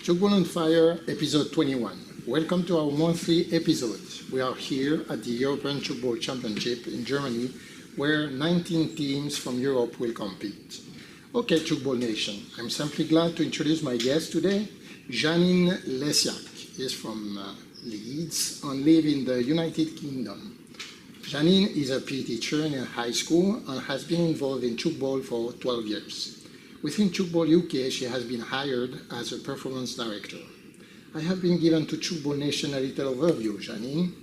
Tchoukball on Fire, episode 21. Welcome to our monthly episode. We are here at the European Tchoukball Championship in Germany, where 19 teams from Europe will compete. Okay, Tchoukball Nation, I'm simply glad to introduce my guest today. Janine Lesiak is from Leeds and lives in the United Kingdom. Janine is a PE teacher in a high school and has been involved in Tchoukball for 12 years. Within Tchoukball UK, she has been hired as a performance director. I have been given to Tchoukball Nation a little overview, Janine,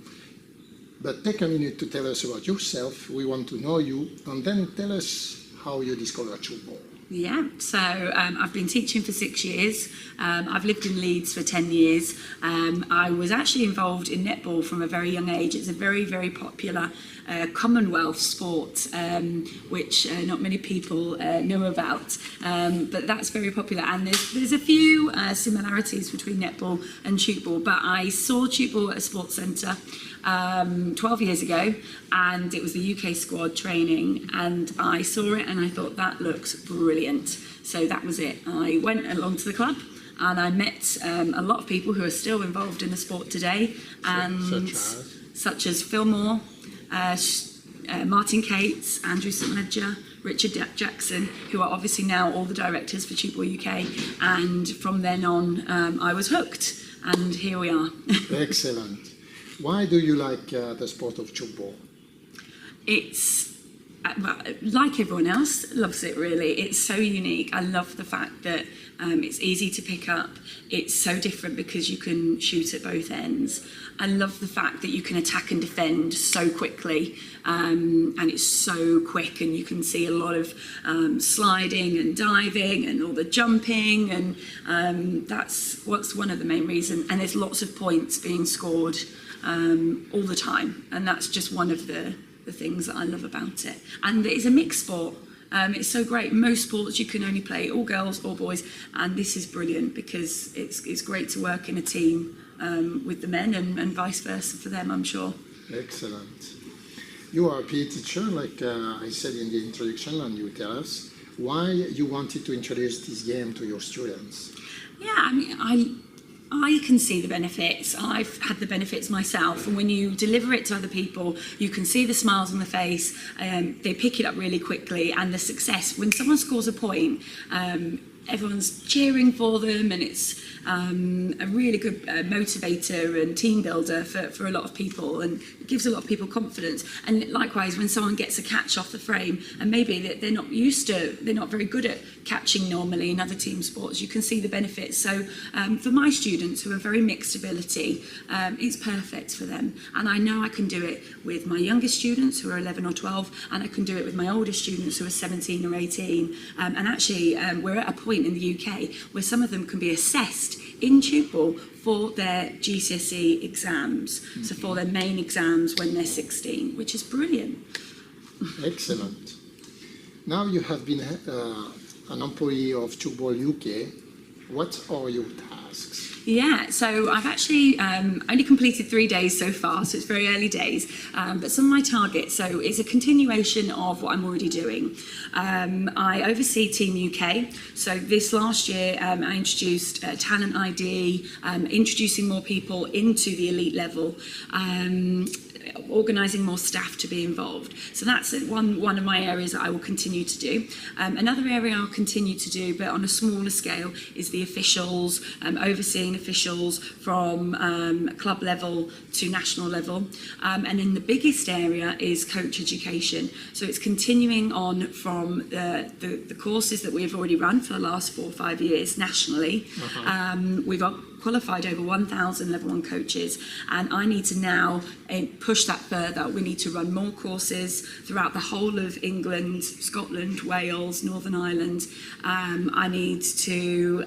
but take a minute to tell us about yourself. We want to know you, and then tell us how you discovered Tchoukball. Yeah, so I've been teaching for 6 years. I've lived in Leeds for 10 years. I was actually involved in netball from a very young age. It's a very, very popular Commonwealth sport, which not many people know about, but that's very popular. And there's a few similarities between netball and Tchoukball, but I saw Tchoukball at a sports centre 12 years ago, and it was the UK squad training, and I saw it and I thought that looks brilliant. So that was it. I went along to the club and I met a lot of people who are still involved in the sport today, and such as Phil Moore, Martin Cates, Andrew St Ledger, Richard Jackson, who are obviously now all the directors for Tchoukball UK, and from then on I was hooked, and here we are. Excellent. Why do you like the sport of Tchoukball? It's like everyone else, loves it really. It's so unique. I love the fact that it's easy to pick up. It's so different because you can shoot at both ends. I love the fact that you can attack and defend so quickly, and it's so quick, and you can see a lot of sliding and diving and all the jumping, and that's what's one of the main reasons. And there's lots of points being scored all the time, and that's just one of the things that I love about it. And it's a mixed sport. It's so great. Most sports you can only play all girls or boys, and this is brilliant because it's great to work in a team with the men, and vice versa for them, I'm sure. Excellent. You are a PE teacher, like I said in the introduction, and you tell us why you wanted to introduce this game to your students. Yeah, I mean, I can see the benefits. I've had the benefits myself, and when you deliver it to other people, you can see the smiles on the face, they pick it up really quickly, and the success. When someone scores a point, everyone's cheering for them, and it's a really good motivator and team builder for a lot of people, and it gives a lot of people confidence. And likewise, when someone gets a catch off the frame, and maybe they're not used to, they're not very good at catching normally in other team sports, you can see the benefits. So for my students who are very mixed ability, it's perfect for them. And I know I can do it with my youngest students who are 11 or 12, and I can do it with my older students who are 17 or 18. And actually, we're at a point in the UK where some of them can be assessed in Tchoukball for their GCSE exams, so for their main exams when they're 16, which is brilliant. Excellent. Now you have been an employee of Tchoukball UK. What are your tasks? Yeah, so I've actually only completed 3 days so far, so it's very early days, but some of my targets, so it's a continuation of what I'm already doing. I oversee Team UK, so this last year I introduced Talent ID, introducing more people into the elite level, organising more staff to be involved. So that's one of my areas that I will continue to do. Another area I'll continue to do, but on a smaller scale, is the officials, overseeing officials from club level to national level. And then the biggest area is coach education. So it's continuing on from the courses that we've already run for the last 4 or 5 years nationally. We've qualified over 1,000 level 1 coaches, and I need to now push that further. We need to run more courses throughout the whole of England, Scotland, Wales, Northern Ireland. I need to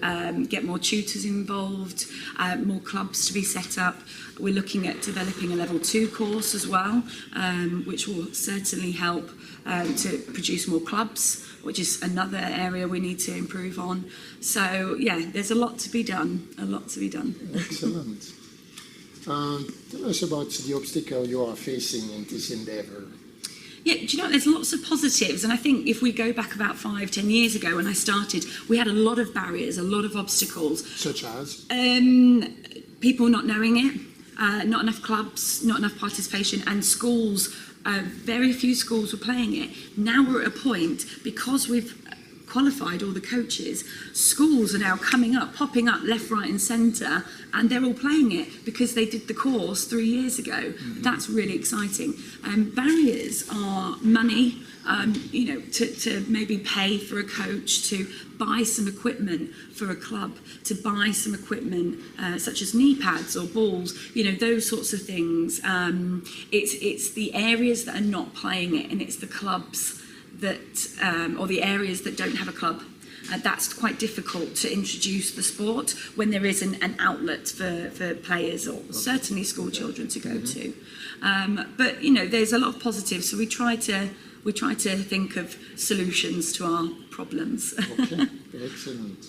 get more tutors involved, more clubs to be set up. We're looking at developing a level 2 course as well, which will certainly help to produce more clubs, which is another area we need to improve on. So yeah, there's a lot to be done, Excellent. Tell us about the obstacle you are facing in this endeavour. Yeah, do you know what? There's lots of positives, and I think if we go back about 5-10 years ago when I started, we had a lot of barriers, a lot of obstacles. Such as? People not knowing it, not enough clubs, not enough participation, and schools, very few schools were playing it. Now we're at a point, because we've qualified all the coaches, schools are now coming up, popping up left, right and centre, and they're all playing it because they did the course 3 years ago. That's really exciting. Barriers are money, to maybe pay for a coach, to buy some equipment for a club, to buy some equipment such as knee pads or balls, those sorts of things. It's the areas that are not playing it, and it's the clubs that, or the areas that don't have a club. That's quite difficult to introduce the sport when there isn't an outlet for players or certainly school children to go to. But there's a lot of positives, so we try to think of solutions to our problems. Okay, excellent.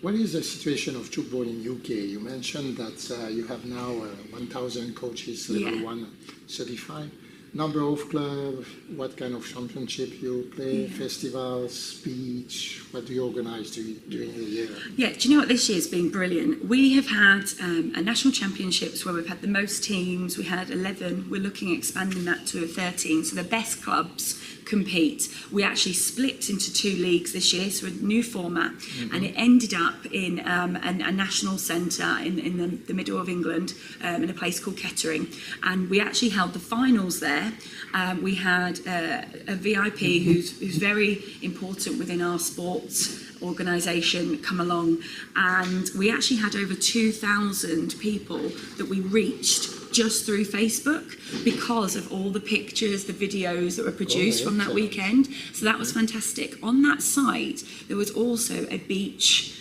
What is the situation of Tchoukball in UK? You mentioned that you have now 1,000 coaches, level 1 certified. Number of clubs, what kind of championship you play, festivals, speech, what do you organise during the year? Yeah, do you know what, this year's been brilliant. We have had a national championships where we've had the most teams. We had 11, we're looking at expanding that to 13, so the best clubs compete. We actually split into 2 leagues this year, so a new format, and it ended up in a national centre in the middle of England, in a place called Kettering, and we actually held the finals there. We had a VIP who's very important within our sports organisation come along, and we actually had over 2,000 people that we reached just through Facebook because of all the pictures, the videos that were produced from that weekend. So that was fantastic. On that site, there was also a beach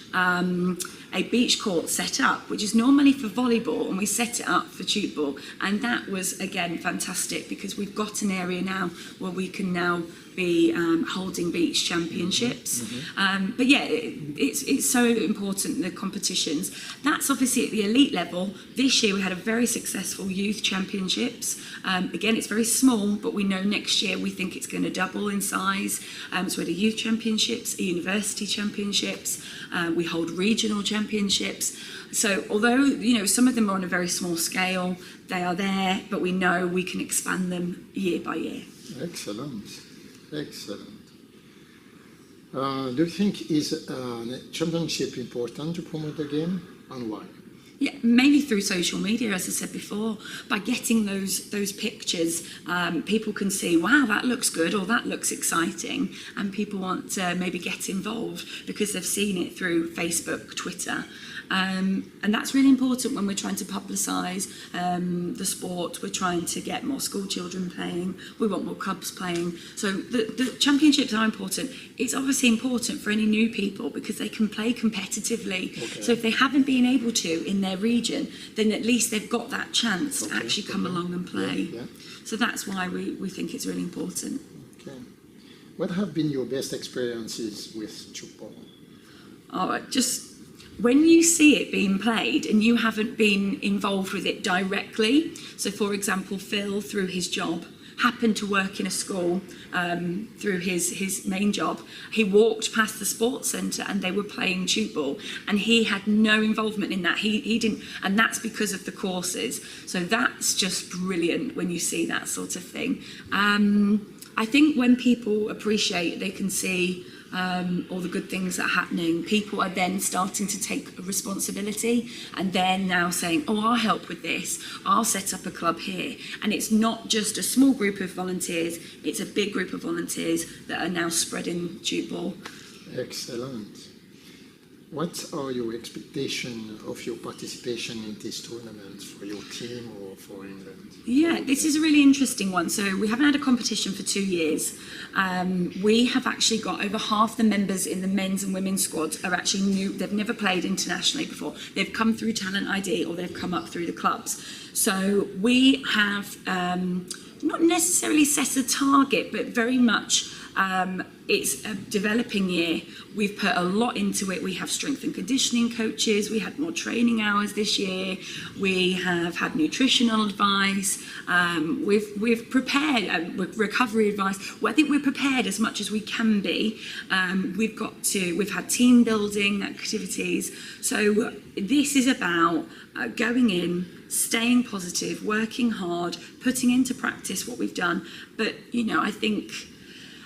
court set up, which is normally for volleyball, and we set it up for Tchoukball, and that was again fantastic because we've got an area now where we can now be holding beach championships. But yeah, it's so important, the competitions. That's obviously at the elite level. This year we had a very successful youth championships. Again, it's very small, but we know next year we think it's going to double in size. So we had a youth championships, a university championships, we hold regional championships. So although some of them are on a very small scale, they are there, but we know we can expand them year by year. Excellent. Excellent. Do you think is a championship important to promote the game, and why? Yeah, mainly through social media, as I said before. By getting those pictures, people can see, wow, that looks good, or that looks exciting, and people want to maybe get involved because they've seen it through Facebook, Twitter. And that's really important when we're trying to publicise the sport. We're trying to get more school children playing. We want more clubs playing. So the championships are important. It's obviously important for any new people because they can play competitively. Okay. So if they haven't been able to in their region, then at least they've got that chance to actually come along and play. Yeah. So that's why we think it's really important. Okay. What have been your best experiences with Tchoukball? Just when you see it being played and you haven't been involved with it directly, so for example, Phil, through his job, happened to work in a school through his main job. He walked past the sports centre and they were playing Tchoukball, and he had no involvement in that. He didn't, and that's because of the courses. So that's just brilliant when you see that sort of thing. I think when people appreciate, they can see all the good things that are happening, people are then starting to take responsibility, and they're now saying, oh, I'll help with this, I'll set up a club here. And it's not just a small group of volunteers, it's a big group of volunteers that are now spreading Tchoukball. Excellent. What are your expectations of your participation in this tournament for your team or for England? Yeah, this is a really interesting one. So we haven't had a competition for 2 years. We have actually got over half the members in the men's and women's squad are actually new. They've never played internationally before. They've come through Talent ID or they've come up through the clubs. So we have not necessarily set a target, but very much it's a developing year. We've put a lot into it. We have strength and conditioning coaches. We had more training hours this year. We have had nutritional advice. We've prepared recovery advice. Well, I think we're prepared as much as we can be. We've had team building activities. So this is about going in, staying positive, working hard, putting into practice what we've done. But I think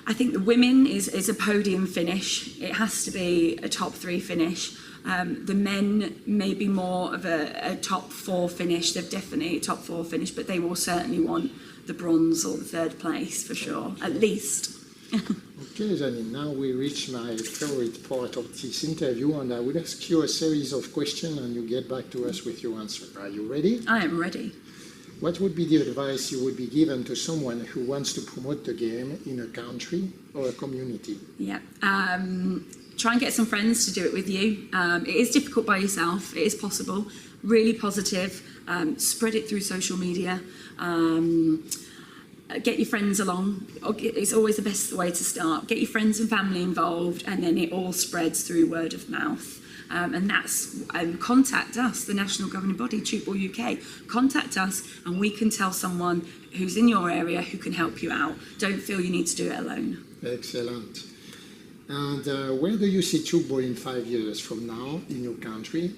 the women is a podium finish. It has to be a top 3 finish. The men may be more of a top 4 finish. They're definitely a top 4 finish, but they will certainly want the bronze or the 3rd place for sure, at least. Okay, Janine, now we reach my favorite part of this interview, and I will ask you a series of questions and you get back to us with your answer. Are you ready? I am ready. What would be the advice you would be given to someone who wants to promote the game in a country or a community? Yeah. Try and get some friends to do it with you. It is difficult by yourself. It is possible. Really positive. Spread it through social media. Get your friends along. It's always the best way to start. Get your friends and family involved, and then it all spreads through word of mouth. And that's contact us, the national governing body, Tchoukball UK. Contact us, and we can tell someone who's in your area who can help you out. Don't feel you need to do it alone. Excellent. And where do you see Tchoukball in 5 years from now in your country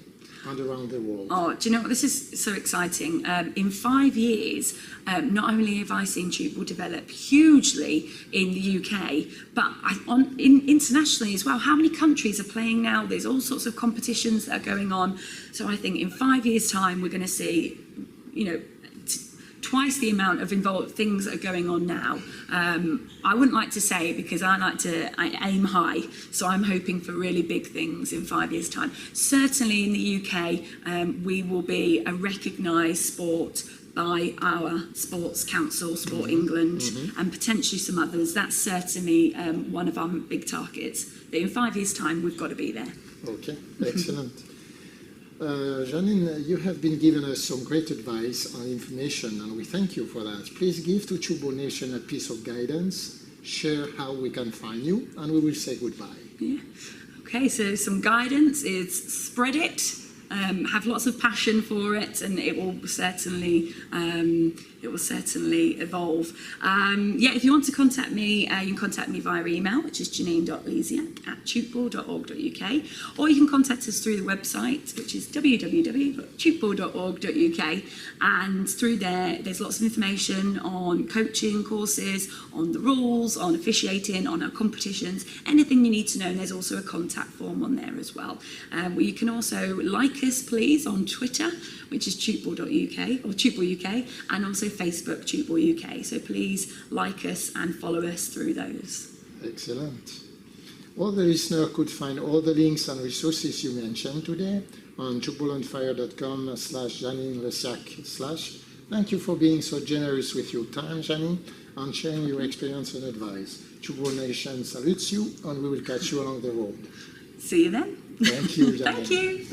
and around the world? Oh, do you know what? This is so exciting. In 5 years, not only have I seen Tchoukball develop hugely in the UK, but internationally as well. How many countries are playing now? There's all sorts of competitions that are going on. So I think in 5 years' time, we're going to see, twice the amount of involved things that are going on now. I wouldn't like to say it because I aim high, so I'm hoping for really big things in 5 years' time. Certainly in the UK, we will be a recognised sport by our Sports Council, Sport England, and potentially some others. That's certainly one of our big targets. But in 5 years' time, we've got to be there. Okay, excellent. Janine, you have been giving us some great advice and information, and we thank you for that. Please give to Tchoukball Nation a piece of guidance, share how we can find you, and we will say goodbye. Yeah. Okay, so some guidance is spread it, have lots of passion for it, and it will certainly evolve. If you want to contact me, you can contact me via email, which is janine.lesiak@tchoukball.org.uk, or you can contact us through the website, which is www.tchoukball.org.uk, and through there's lots of information on coaching courses, on the rules, on officiating, on our competitions, anything you need to know, and there's also a contact form on there as well. You can also like us, please, on Twitter, which is Tchoukball.uk, or Tchoukball UK, and also Facebook, Tchoukball UK. So please like us and follow us through those. Excellent. All the listeners could find all the links and resources you mentioned today on tchoukballonfire.com/Janine Lesiak/. Thank you for being so generous with your time, Janine, and sharing your experience and advice. Tchoukball Nation salutes you, and we will catch you along the road. See you then. Thank you, Janine. Thank you.